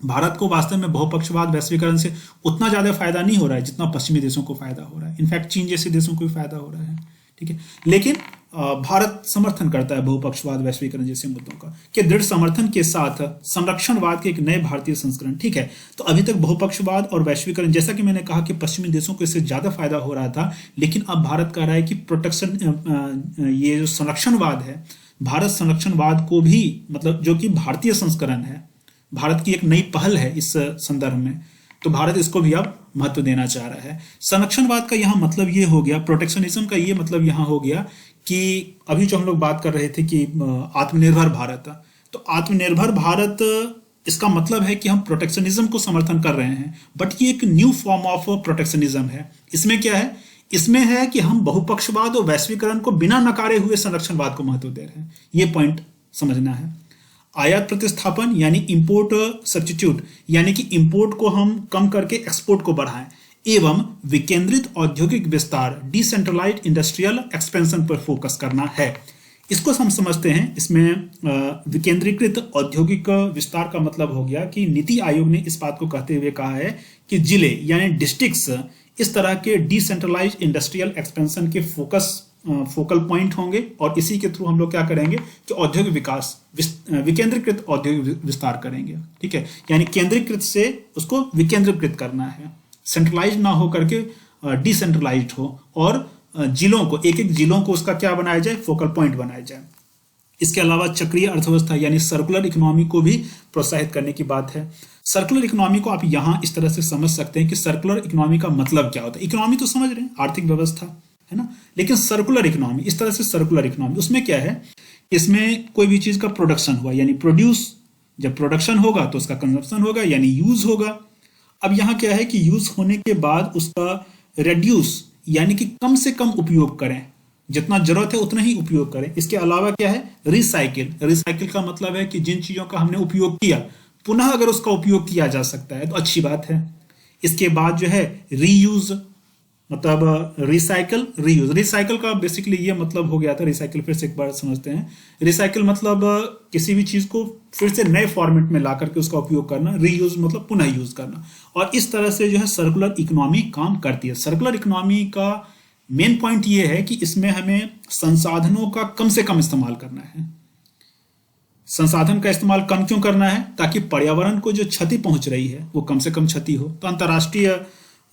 भारत को वास्तव में बहुपक्षवाद, वैश्वीकरण से उतना ज्यादा फायदा नहीं हो रहा है जितना पश्चिमी देशों को फायदा हो रहा है। इनफैक्ट चीन जैसे देशों को भी फायदा हो रहा है। ठीक है, लेकिन भारत समर्थन करता है बहुपक्षवाद, वैश्वीकरण जैसे मुद्दों का, के दृढ़ समर्थन के साथ संरक्षणवाद के एक नए भारतीय संस्करण। ठीक है, तो अभी तक बहुपक्षवाद और वैश्वीकरण, जैसा कि मैंने कहा कि पश्चिमी देशों को इससे ज्यादा फायदा हो रहा था, लेकिन अब भारत कह रहा है कि प्रोटेक्शन, ये जो संरक्षणवाद है, भारत संरक्षणवाद को भी, मतलब जो कि भारतीय संस्करण है, भारत की एक नई पहल है इस संदर्भ में, तो भारत इसको भी अब महत्व देना चाह रहा है। संरक्षणवाद का यहां मतलब ये हो गया, प्रोटेक्शनिज्म का ये मतलब यहां हो गया कि अभी जो हम लोग बात कर रहे थे कि आत्मनिर्भर भारत, तो आत्मनिर्भर भारत इसका मतलब है कि हम प्रोटेक्शनिज्म को समर्थन कर रहे हैं, बट ये एक न्यू फॉर्म ऑफ प्रोटेक्शनिज्म है। इसमें क्या है, इसमें है कि हम बहुपक्षवाद और वैश्वीकरण को बिना नकारे हुए संरक्षणवाद को महत्व दे रहे हैं। ये पॉइंट समझना है। आयात प्रतिस्थापन यानी इंपोर्ट सब्स्टिट्यूट, यानी कि इंपोर्ट को हम कम करके एक्सपोर्ट को बढ़ाएं, एवं विकेंद्रित औद्योगिक विस्तार, डिसेंट्रलाइज्ड इंडस्ट्रियल एक्सपेंशन पर फोकस करना है। इसको हम समझते हैं, इसमें विकेंद्रीकृत औद्योगिक विस्तार का मतलब हो गया कि नीति आयोग ने इस बात को कहते हुए कहा है कि जिले यानी डिस्ट्रिक्ट्स इस तरह के डिसेंट्रलाइज्ड इंडस्ट्रियल एक्सपेंशन के फोकल पॉइंट होंगे, और इसी के थ्रू हम लोग क्या करेंगे कि औद्योगिक विकास, विकेंद्रीकृत औद्योगिक विस्तार करेंगे। ठीक है, यानी केंद्रीकृत से उसको विकेंद्रीकृत करना है, सेंट्रलाइज ना हो करके डिसेंट्रलाइज्ड हो, और जिलों को, एक एक जिलों को उसका क्या बनाया जाए, फोकल पॉइंट बनाया जाए। इसके अलावा चक्रीय अर्थव्यवस्था यानी सर्कुलर इकोनॉमी को भी प्रोत्साहित करने की बात है। सर्कुलर इकोनॉमी को आप यहां इस तरह से समझ सकते हैं कि सर्कुलर इकोनॉमी का मतलब क्या होता है। इकोनॉमी तो समझ रहे हैं, आर्थिक व्यवस्था है ना, लेकिन सर्कुलर इकोनॉमी, इस तरह से सर्कुलर इकोनॉमी, उसमें क्या है, इसमें कोई भी चीज का प्रोडक्शन हुआ यानी प्रोड्यूस, जब प्रोडक्शन होगा तो उसका कंजप्शन होगा यानी यूज होगा। अब यहां क्या है कि यूज होने के बाद उसका रेड्यूस यानी कि कम से कम उपयोग करें, जितना जरूरत है उतना ही उपयोग करें। इसके अलावा क्या है, रिसाइकिल। रिसाइकिल का मतलब है कि जिन चीजों का हमने उपयोग किया, पुनः अगर उसका उपयोग किया जा सकता है तो अच्छी बात है। इसके बाद जो है रीयूज, मतलब रिसाइकल रीयूज। रिसाइकल का बेसिकली ये मतलब हो गया था, रिसाइकल फिर से एक बार समझते हैं। रिसाइकल मतलब किसी भी चीज को फिर से नए फॉर्मेट में ला करके उसका उपयोग करना। रीयूज मतलब पुनः यूज करना। और इस तरह से जो है सर्कुलर इकोनॉमी काम करती है। सर्कुलर इकोनॉमी का मेन पॉइंट ये है कि इसमें हमें संसाधनों का कम से कम इस्तेमाल करना है। संसाधन का इस्तेमाल कम क्यों करना है? ताकि पर्यावरण को जो क्षति पहुंच रही है वो कम से कम क्षति हो। तो अंतर्राष्ट्रीय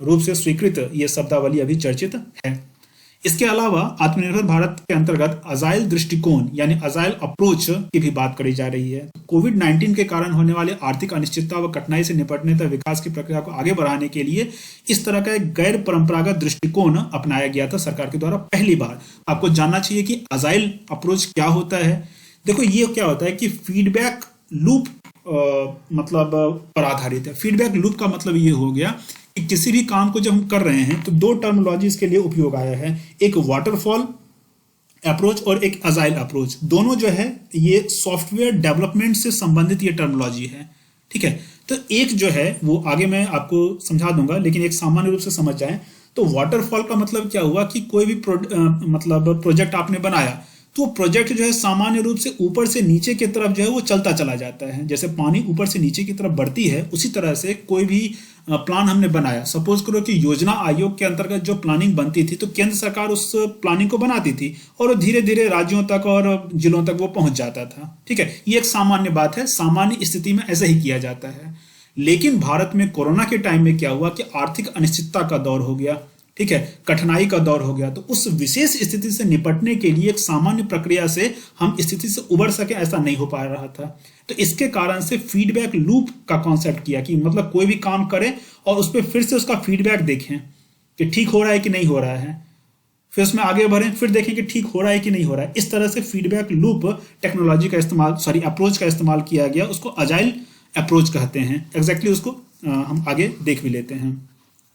रूप से स्वीकृत ये शब्दावली अभी चर्चित है। इसके अलावा आत्मनिर्भर भारत के अंतर्गत अजाइल दृष्टिकोण यानी अजाइल अप्रोच की भी बात करी जा रही है। कोविड-19 के कारण होने वाले आर्थिक अनिश्चितता व कठिनाई से निपटने तथा विकास की प्रक्रिया को आगे बढ़ाने के लिए इस तरह का एक गैर परंपरागत दृष्टिकोण अपनाया गया था सरकार के द्वारा पहली बार। आपको जानना चाहिए कि अजाइल अप्रोच क्या होता है। देखो ये क्या होता है कि फीडबैक लूप मतलब पर आधारित है। फीडबैक लूप का मतलब ये हो गया कि किसी भी काम को जब हम कर रहे हैं तो दो टर्मिनोलॉजी इसके लिए उपयोग आया है, एक वाटरफॉल अप्रोच और एक अजाइल अप्रोच। दोनों जो है ये सॉफ्टवेयर डेवलपमेंट से संबंधित ये टर्मिनोलॉजी है, ठीक है। तो एक जो है वो आगे मैं आपको समझा दूंगा, लेकिन एक सामान्य रूप से समझ जाए तो वाटरफॉल का मतलब क्या हुआ कि कोई भी मतलब प्रोजेक्ट आपने बनाया तो प्रोजेक्ट जो है सामान्य रूप से ऊपर से नीचे की तरफ जो है वो चलता चला जाता है। जैसे पानी ऊपर से नीचे की तरफ बढ़ती है उसी तरह से कोई भी प्लान हमने बनाया। सपोज करो कि योजना आयोग के अंतर्गत जो प्लानिंग बनती थी तो केंद्र सरकार उस प्लानिंग को बनाती थी और धीरे धीरे राज्यों तक और जिलों तक वो पहुंच जाता था, ठीक है। ये एक सामान्य बात है, सामान्य स्थिति में ऐसा ही किया जाता है। लेकिन भारत में कोरोना के टाइम में क्या हुआ कि आर्थिक अनिश्चितता का दौर हो गया, ठीक है, कठिनाई का दौर हो गया। तो उस विशेष स्थिति से निपटने के लिए एक सामान्य प्रक्रिया से हम स्थिति से उबर सके ऐसा नहीं हो पा रहा था। तो इसके कारण से फीडबैक लूप का कॉन्सेप्ट किया कि मतलब कोई भी काम करें और उस पर फिर से उसका फीडबैक देखें कि ठीक हो रहा है कि नहीं हो रहा है, फिर उसमें आगे बढ़ें, फिर देखें कि ठीक हो रहा है कि नहीं हो रहा है। इस तरह से फीडबैक लूप टेक्नोलॉजी का इस्तेमाल अप्रोच का इस्तेमाल किया गया। उसको अजाइल अप्रोच कहते हैं। एग्जैक्टली उसको हम आगे देख भी लेते हैं।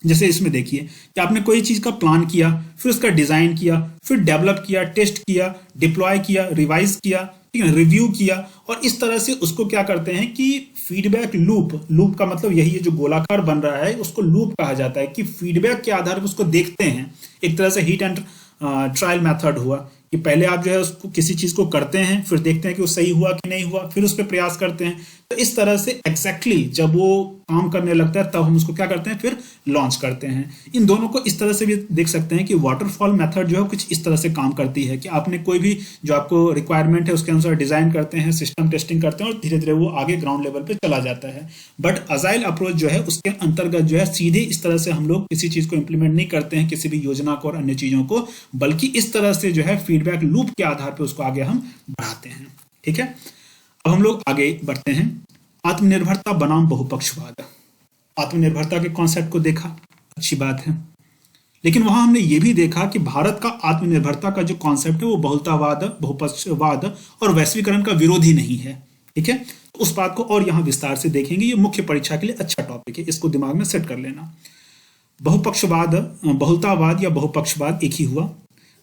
जैसे इसमें देखिए कि आपने कोई चीज का प्लान किया, फिर उसका डिजाइन किया, फिर डेवलप किया, टेस्ट किया, डिप्लॉय किया, रिवाइज किया, ठीक है, रिव्यू किया, और इस तरह से उसको क्या करते हैं कि फीडबैक लूप का मतलब यही है, जो गोलाकार बन रहा है उसको लूप कहा जाता है कि फीडबैक के आधार पर उसको देखते हैं। एक तरह से हिट एंड ट्रायल मेथड हुआ कि पहले आप जो है उसको किसी चीज को करते हैं, फिर देखते हैं कि वो सही हुआ कि नहीं हुआ, फिर उस पर प्रयास करते हैं। तो इस तरह से एग्जैक्टली जब वो काम करने लगता है तब हम उसको क्या करते हैं, फिर लॉन्च करते हैं। इन दोनों को इस तरह से भी देख सकते हैं कि वाटरफॉल मेथड जो है कुछ इस तरह से काम करती है कि आपने कोई भी जो आपको रिक्वायरमेंट है उसके अनुसार डिजाइन करते हैं, सिस्टम टेस्टिंग करते हैं और धीरे धीरे वो आगे ग्राउंड लेवल पे चला जाता है। बट अजाइल अप्रोच जो है उसके अंतर्गत जो है सीधे इस तरह से हम लोग किसी चीज को इंप्लीमेंट नहीं करते हैं, किसी भी योजना को और अन्य चीजों को, बल्कि इस तरह से जो है फीडबैक लूप के आधार पर उसको आगे हम बढ़ाते हैं, ठीक है। अब हम लोग आगे बढ़ते हैं। आत्मनिर्भरता बनाम बहुपक्षवाद। आत्मनिर्भरता के कॉन्सेप्ट को देखा, अच्छी बात है, लेकिन वहां हमने ये भी देखा कि भारत का आत्मनिर्भरता का जो कॉन्सेप्ट है वो बहुलतावाद, बहुपक्षवाद और वैश्वीकरण का विरोधी नहीं है, ठीक है। तो उस बात को और यहां विस्तार से देखेंगे। ये मुख्य परीक्षा के लिए अच्छा टॉपिक है, इसको दिमाग में सेट कर लेना। बहुपक्षवाद, बहुलतावाद या बहुपक्षवाद एक ही हुआ।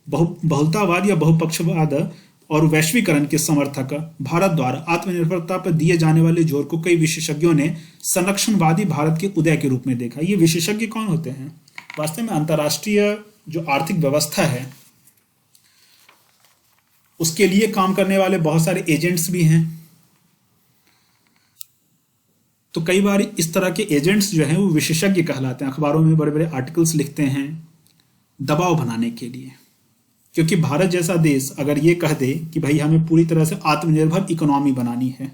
बहुलतावाद या बहुपक्षवाद और वैश्वीकरण के समर्थक भारत द्वारा आत्मनिर्भरता पर दिए जाने वाले जोर को कई विशेषज्ञों ने संरक्षणवादी भारत के उदय के रूप में देखा। ये विशेषज्ञ कौन होते हैं? वास्तव में अंतर्राष्ट्रीय जो आर्थिक व्यवस्था है उसके लिए काम करने वाले बहुत सारे एजेंट्स भी हैं। तो कई बार इस तरह के एजेंट्स जो हैं वो विशेषज्ञ कहलाते हैं। अखबारों में बड़े बड़े आर्टिकल्स लिखते हैं दबाव बनाने के लिए, क्योंकि भारत जैसा देश अगर ये कह दे कि भाई हमें पूरी तरह से आत्मनिर्भर इकोनॉमी बनानी है,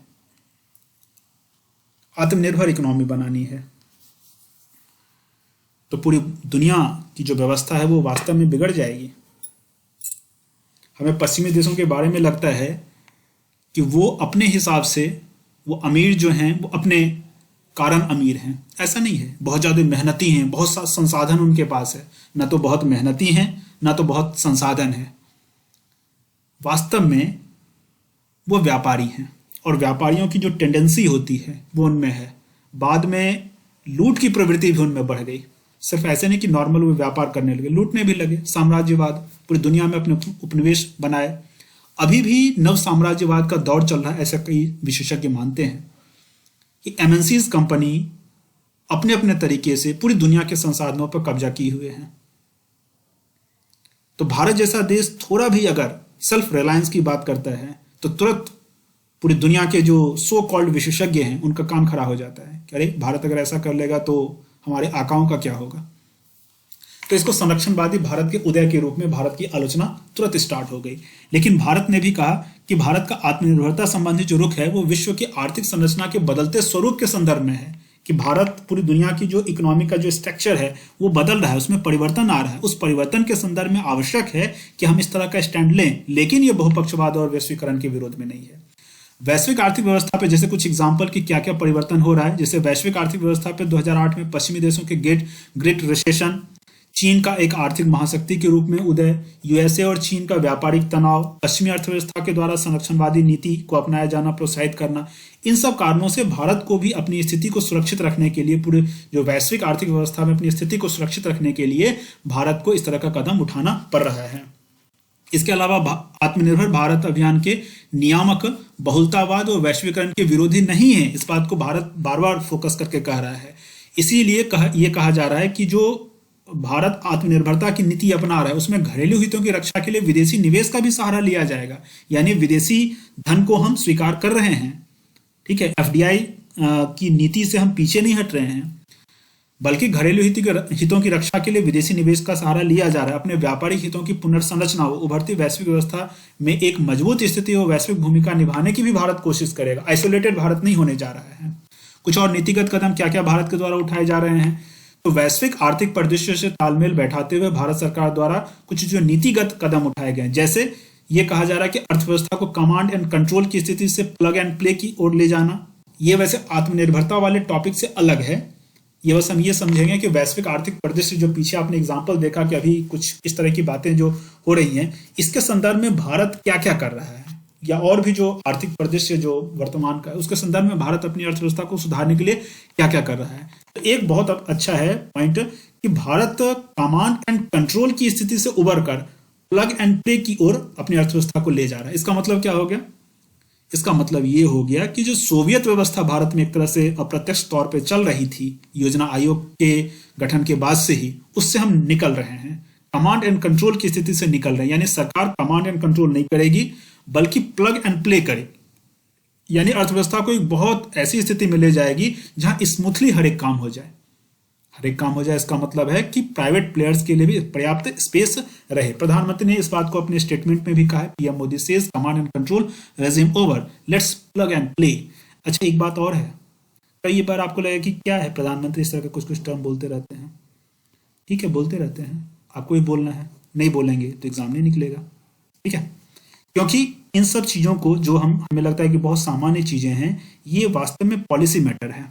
आत्मनिर्भर इकोनॉमी बनानी है, तो पूरी दुनिया की जो व्यवस्था है वो वास्तव में बिगड़ जाएगी। हमें पश्चिमी देशों के बारे में लगता है कि वो अपने हिसाब से, वो अमीर जो हैं वो अपने कारण अमीर हैं। ऐसा नहीं है, बहुत ज़्यादा मेहनती हैं, बहुत सा संसाधन उनके पास है, ना तो बहुत मेहनती हैं ना तो बहुत संसाधन है। वास्तव में वो व्यापारी हैं और व्यापारियों की जो टेंडेंसी होती है वो उनमें है। बाद में लूट की प्रवृत्ति भी उनमें बढ़ गई। सिर्फ ऐसे नहीं कि नॉर्मल वो व्यापार करने लगे, लूटने भी लगे। साम्राज्यवाद, पूरी दुनिया में अपने उपनिवेश बनाए। अभी भी नव साम्राज्यवाद का दौर चल रहा है, ऐसा कई विशेषज्ञ मानते हैं कि एमएनसीज कंपनी अपने अपने तरीके से पूरी दुनिया के संसाधनों पर कब्जा किए हुए हैं। तो भारत जैसा देश थोड़ा भी अगर सेल्फ रिलायंस की बात करता है तो तुरंत पूरी दुनिया के जो सो कॉल्ड विशेषज्ञ हैं उनका कान खड़ा हो जाता है कि अरे भारत अगर ऐसा कर लेगा तो हमारे आकाओं का क्या होगा। तो इसको संरक्षणवादी भारत के उदय के रूप में भारत की आलोचना तुरंत स्टार्ट हो गई। लेकिन भारत ने भी कहा कि भारत का आत्मनिर्भरता संबंधी जो रुख है वो विश्व की आर्थिक संरचना के बदलते स्वरूप के संदर्भ में है कि भारत पूरी दुनिया की जो इकोनॉमी का जो स्ट्रक्चर है वो बदल रहा है, उसमें परिवर्तन आ रहा है। उस परिवर्तन के संदर्भ में आवश्यक है कि हम इस तरह का स्टैंड लें, लेकिन ये बहुपक्षवाद और वैश्वीकरण के विरोध में नहीं है। वैश्विक आर्थिक व्यवस्था पे जैसे कुछ एग्जांपल कि क्या क्या परिवर्तन हो रहा है, जैसे वैश्विक आर्थिक व्यवस्था पे 2008 में पश्चिमी देशों के ग्रेट रिसेशन, चीन का एक आर्थिक महाशक्ति के रूप में उदय, यूएसए और चीन का व्यापारिक तनाव, पश्चिमी अर्थव्यवस्था के द्वारा संरक्षणवादी नीति को अपनाया जाना, प्रोत्साहित करना, इन सब कारणों से भारत को भी अपनी स्थिति को सुरक्षित रखने के लिए, पूरे जो वैश्विक आर्थिक व्यवस्था में अपनी स्थिति को सुरक्षित रखने के लिए भारत को इस तरह का कदम उठाना पड़ रहा है। इसके अलावा आत्मनिर्भर भारत अभियान के नियामक बहुलतावाद और वैश्वीकरण के विरोधी नहीं है, इस बात को भारत बार बार फोकस करके कह रहा है। इसीलिए ये कहा जा रहा है कि जो भारत आत्मनिर्भरता की नीति अपना रहा है उसमें घरेलू हितों की रक्षा के लिए विदेशी निवेश का भी सहारा लिया जाएगा, यानी विदेशी धन को हम स्वीकार कर रहे हैं। ठीक है, एफडीआई की नीति से हम पीछे नहीं हट रहे हैं, बल्कि घरेलू हितों की रक्षा के लिए विदेशी निवेश का सहारा लिया जा रहा है। अपने व्यापारिक हितों की पुनर्संरचना हो, उभरती वैश्विक व्यवस्था में एक मजबूत स्थिति और वैश्विक भूमिका निभाने की भी भारत कोशिश करेगा। आइसोलेटेड भारत नहीं होने जा रहा है। कुछ और नीतिगत कदम क्या क्या भारत के द्वारा उठाए जा रहे हैं, तो वैश्विक आर्थिक परिदृश्य से तालमेल बैठाते हुए भारत सरकार द्वारा कुछ जो नीतिगत कदम उठाए गए, जैसे ये कहा जा रहा है कि अर्थव्यवस्था को कमांड एंड कंट्रोल की स्थिति से प्लग एंड प्ले की ओर ले जाना। ये वैसे आत्मनिर्भरता वाले टॉपिक से अलग है, ये बस हम ये समझेंगे कि वैश्विक आर्थिक परिदृश्य जो पीछे आपने एग्जाम्पल देखा कि अभी कुछ इस तरह की बातें जो हो रही हैं, इसके संदर्भ में भारत क्या क्या कर रहा है, या और भी जो आर्थिक परिदृश्य जो वर्तमान का है उसके संदर्भ में भारत अपनी अर्थव्यवस्था को सुधारने के लिए क्या क्या कर रहा है। तो एक बहुत अच्छा है पॉइंट कि भारत कमांड एंड कंट्रोल की स्थिति से उबर कर प्लग एंड प्ले की ओर अपनी अर्थव्यवस्था को ले जा रहा है। इसका मतलब क्या हो गया, इसका मतलब ये हो गया कि जो सोवियत व्यवस्था भारत में एक तरह से अप्रत्यक्ष तौर पे चल रही थी योजना आयोग के गठन के बाद से ही, उससे हम निकल रहे हैं, कमांड एंड कंट्रोल की स्थिति से निकल रहे हैं। यानी सरकार कमांड एंड कंट्रोल नहीं करेगी बल्कि प्लग एंड प्ले करेगी, यानी अर्थव्यवस्था को एक बहुत ऐसी स्थिति में ले जाएगी जहां स्मूथली हर एक काम हो जाए। इसका मतलब है कि प्राइवेट प्लेयर्स के लिए भी पर्याप्त स्पेस रहे। प्रधानमंत्री ने इस बात को अपने स्टेटमेंट में भी कहा है, PM Modi says command and control regime over, let's plug and play. अच्छा, एक बात और है, कई बार आपको लगेगा कि क्या है प्रधानमंत्री इस तरह के कुछ टर्म बोलते रहते हैं। ठीक है, बोलते रहते हैं, आपको भी बोलना है, नहीं बोलेंगे तो एग्जाम नहीं निकलेगा। ठीक है, क्योंकि इन सब चीजों को जो हमें लगता है कि बहुत सामान्य चीजें हैं, ये वास्तव में पॉलिसी मैटर है,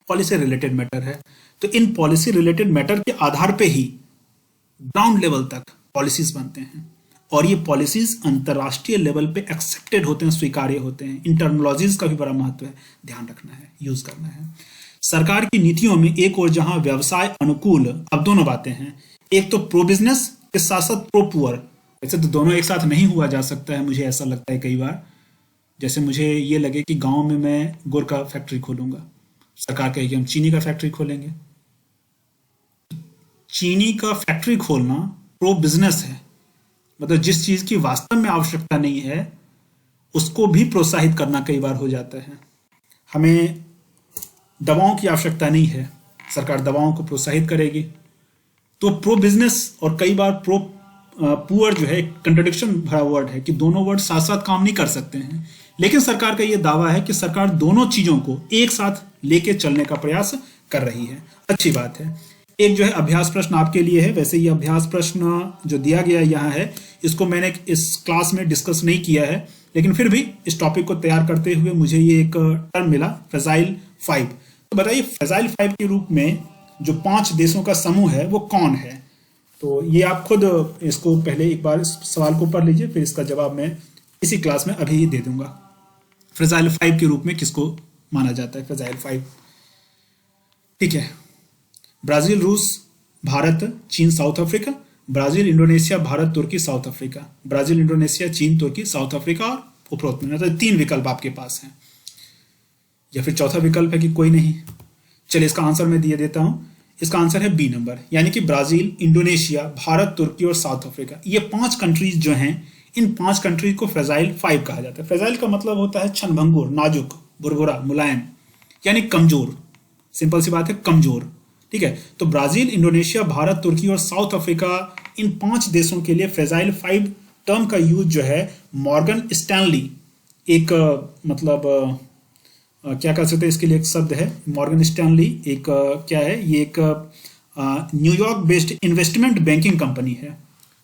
पॉलिसी रिलेटेड मैटर है। तो इन पॉलिसी रिलेटेड मैटर के आधार पे ही ग्राउंड लेवल तक पॉलिसीज बनते हैं, और ये पॉलिसीज अंतर्राष्ट्रीय लेवल पे एक्सेप्टेड होते हैं, स्वीकार्य होते हैं। इन टर्मिनोलॉजीज का भी बड़ा महत्व है, ध्यान रखना है, यूज करना है। सरकार की नीतियों में एक और जहां व्यवसाय अनुकूल, अब दोनों बातें हैं, एक तो प्रो बिजनेस के साथ साथ प्रो पुअर। वैसे तो दोनों एक साथ नहीं हुआ जा सकता है, मुझे ऐसा लगता है कई बार। जैसे मुझे ये लगे कि गांव में मैं गुड़ का फैक्ट्री खोलूंगा, सरकार कहेगी हम चीनी का फैक्ट्री खोलेंगे। चीनी का फैक्ट्री खोलना प्रो बिजनेस है, मतलब जिस चीज की वास्तव में आवश्यकता नहीं है उसको भी प्रोत्साहित करना कई बार हो जाता है। हमें दवाओं की आवश्यकता नहीं है, सरकार दवाओं को प्रोत्साहित करेगी, तो प्रो बिजनेस और कई बार प्रो पुअर जो है कंट्राडिक्शन भरा वर्ड है कि दोनों वर्ड साथ साथ काम नहीं कर सकते हैं। लेकिन सरकार का यह दावा है कि सरकार दोनों चीजों को एक साथ लेके चलने का प्रयास कर रही है, अच्छी बात है। एक जो है अभ्यास प्रश्न आपके लिए है, वैसे ये अभ्यास प्रश्न जो दिया गया यहाँ है इसको मैंने इस क्लास में डिस्कस नहीं किया है, लेकिन फिर भी इस टॉपिक को तैयार करते हुए मुझे ये एक टर्म मिला, फ्रेजाइल 5। तो बताइए फ्रेजाइल 5 के रूप में जो 5 देशों का समूह है वो कौन है। तो ये आप खुद इसको पहले एक बार इस सवाल को पढ़ लीजिए, फिर इसका जवाब मैं इसी क्लास में अभी ही दे दूंगा। फ्रेजाइल 5 के रूप में किसको माना जाता है, फ्रेजाइल 5। ठीक है, ब्राजील, रूस, भारत, चीन, South Africa, Brazil, Indonesia, Bharat, तुर्की, साउथ अफ्रीका, ब्राजील, इंडोनेशिया, चीन, तुर्की, साउथ अफ्रीका और उपरोक्त में, मतलब 3 विकल्प आपके पास हैं। या फिर चौथा विकल्प है कि कोई नहीं। चलिए इसका आंसर मैं दिए देता हूं। इसका आंसर है बी नंबर, यानी कि ब्राजील, इंडोनेशिया, भारत, तुर्की और साउथ अफ्रीका, ये 5 कंट्रीज जो हैं, इन 5 कंट्रीज को फ्रेजाइल 5 कहा जाता है। फ्रेजाइल का मतलब होता है क्षणभंगुर, नाजुक, भुरभुरा, मुलायम, यानी कमजोर। सिंपल सी बात है, कमजोर। ठीक है, तो ब्राजील, इंडोनेशिया, भारत, तुर्की और साउथ अफ्रीका, इन 5 देशों के लिए फ्रेजाइल 5 टर्म का यूज जो है मॉर्गन स्टैनली, एक क्या कह सकते हैं इसके लिए एक शब्द है, मॉर्गन स्टैनली एक क्या है, ये एक New York based investment banking company है।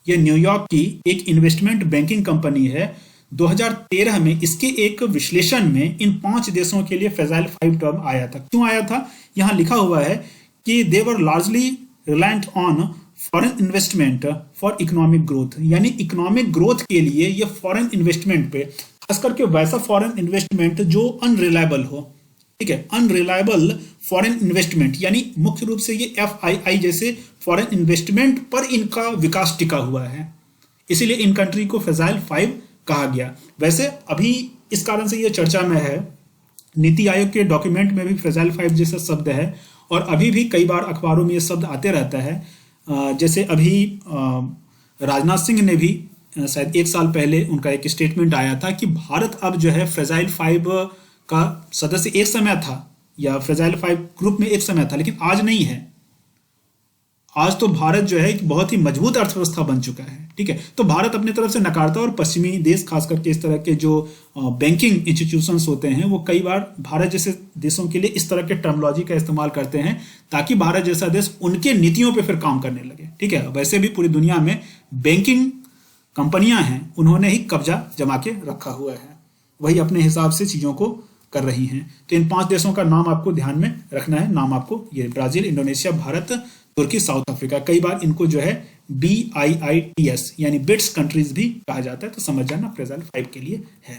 ये न्यूयॉर्क की एक इन्वेस्टमेंट बैंकिंग कंपनी है। 2013 में इसके एक विश्लेषण में इन 5 देशों के लिए फ्रेजाइल 5 टर्म आया था। क्यों आया था? यहां लिखा हुआ है कि they were largely reliant on foreign investment for economic growth, यानी इकोनॉमिक ग्रोथ के लिए ये फॉरेन इन्वेस्टमेंट पे, खास करके वैसा फॉरेन इन्वेस्टमेंट जो अनरिलायबल हो। ठीक है, अनरिलायबल फॉरेन इन्वेस्टमेंट, यानी मुख्य रूप से ये FII जैसे फॉरेन इन्वेस्टमेंट पर इनका विकास टिका हुआ है, इसीलिए इन कंट्री को फ्रेजाइल 5 कहा गया। वैसे अभी इस कारण से ये चर्चा में है, नीति आयोग के डॉक्यूमेंट में भी फ्रेजाइल 5 जैसा शब्द है, और अभी भी कई बार अखबारों में ये शब्द आते रहता है। जैसे अभी राजनाथ सिंह ने भी शायद 1 साल पहले उनका एक स्टेटमेंट आया था कि भारत अब जो है फ्रेजाइल 5 का सदस्य एक समय था, या फ्रेजाइल 5 ग्रुप में एक समय था, लेकिन आज नहीं है। आज तो भारत जो है एक बहुत ही मजबूत अर्थव्यवस्था बन चुका है। ठीक है, तो भारत अपनी तरफ से नकारता है, और पश्चिमी देश खास करके इस तरह के जो बैंकिंग इंस्टीट्यूशंस होते हैं वो कई बार भारत जैसे देशों के लिए इस तरह के टर्मिनोलॉजी का इस्तेमाल करते हैं, ताकि भारत जैसा देश उनके नीतियों पे फिर काम करने लगे। ठीक है, वैसे भी पूरी दुनिया में बैंकिंग कंपनियां हैं, उन्होंने ही कब्जा जमा के रखा हुआ है, वही अपने हिसाब से चीजों को कर रही हैं। तो इन 5 देशों का नाम आपको ध्यान में रखना है। नाम आपको ये ब्राजील, इंडोनेशिया, भारत, तुर्की, साउथ अफ्रीका, कई बार इनको जो है BIITS यानी बिट्स कंट्रीज भी कहा जाता है, तो समझ जाना फ्रेजाइल 5 के लिए है।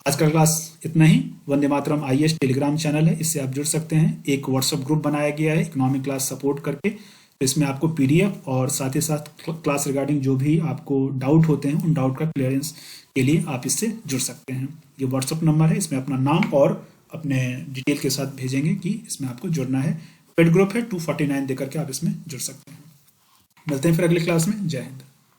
आज का क्लास इतना ही। Vande Mataram IAS Telegram channel है, इससे आप जुड़ सकते हैं। एक व्हाट्सएप ग्रुप बनाया गया है इकोनॉमिक क्लास सपोर्ट करके, तो इसमें आपको PDF और साथ ही साथ क्लास रिगार्डिंग जो भी आपको डाउट होते हैं उन डाउट का क्लियरेंस के लिए आप इससे जुड़ सकते हैं। ये व्हाट्सएप नंबर है, इसमें अपना नाम और अपने डिटेल के साथ भेजेंगे कि इसमें आपको जुड़ना है। पेड ग्रुप है, 249 देकर के आप इसमें जुड़ सकते हैं। मिलते हैं फिर अगले क्लास में। जय हिंद।